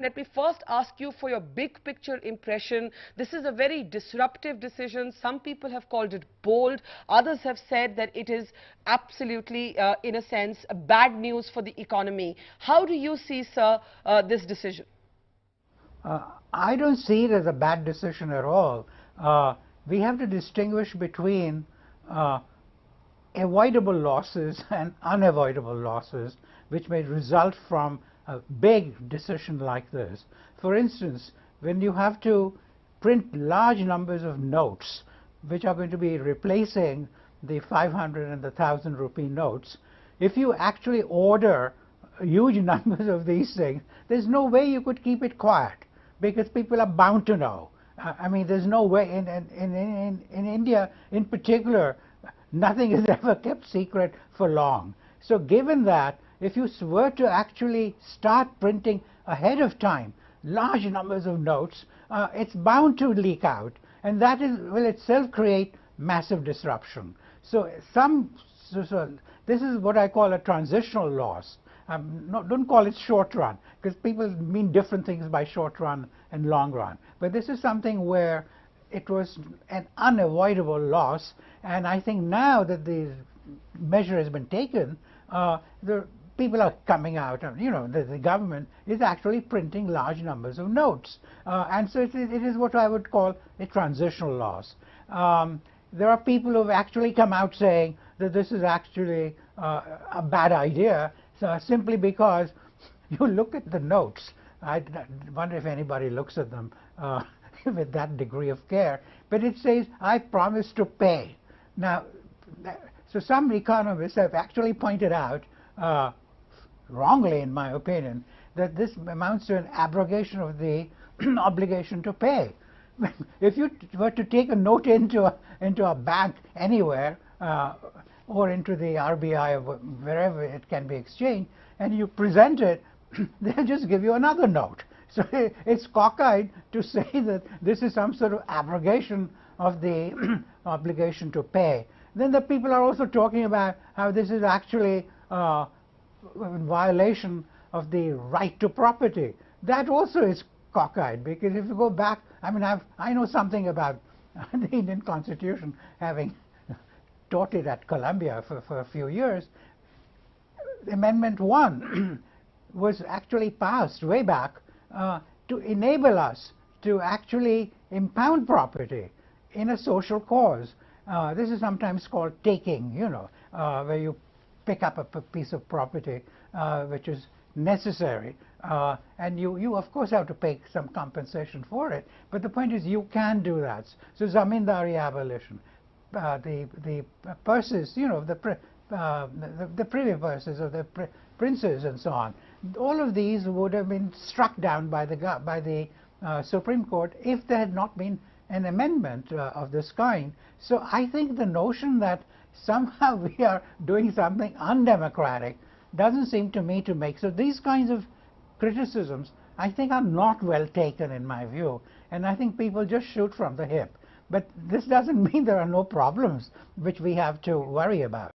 Let me first ask you for your big picture impression. This is a very disruptive decision. Some people have called it bold. Others have said that it is absolutely, in a sense, bad news for the economy. How do you see, sir, this decision? Uh, I don't see it as a bad decision at all. We have to distinguish between uh, avoidable losses and unavoidable losses, which may result from a big decision like this. For instance, when you have to print large numbers of notes, which are going to be replacing the 500 and the 1,000 rupee notes, if you actually order huge numbers of these things, there's no way you could keep it quiet, because people are bound to know. I mean, there's no way in India, in particular, nothing is ever kept secret for long. So given that, if you were to actually start printing ahead of time large numbers of notes, it's bound to leak out, and that will itself create massive disruption. So this is what I call a transitional loss. Don't call it short run, because people mean different things by short run and long run. But this is something where it was an unavoidable loss, and I think now that the measure has been taken, the people are coming out, and the government is actually printing large numbers of notes, and so it is what I would call a transitional loss. There are people who have actually come out saying that this is actually a bad idea, simply because you look at the notes. I wonder if anybody looks at them with that degree of care. But it says, "I promise to pay." Now, so some economists have actually pointed out, wrongly in my opinion, that this amounts to an abrogation of the obligation to pay. If you were to take a note into a bank anywhere, or into the RBI or wherever it can be exchanged, and you present it, they'll just give you another note. So it's cockeyed to say that this is some sort of abrogation of the obligation to pay. Then the people are also talking about how this is actually in violation of the right to property. That also is cockeyed, because if you go back, I mean, I know something about the Indian Constitution, having taught it at Columbia for a few years. Amendment 1 was actually passed way back to enable us to actually impound property in a social cause. This is sometimes called taking, where you pick up a piece of property which is necessary, and you of course have to pay some compensation for it. But the point is, you can do that. So zamindari abolition, the purses, the privy purses of the princes and so on. All of these would have been struck down by the Supreme Court if there had not been an amendment of this kind. So I think the notion that somehow we are doing something undemocratic doesn't seem to me to make. So these kinds of criticisms, I think, are not well taken in my view, and I think people just shoot from the hip. But this doesn't mean there are no problems which we have to worry about.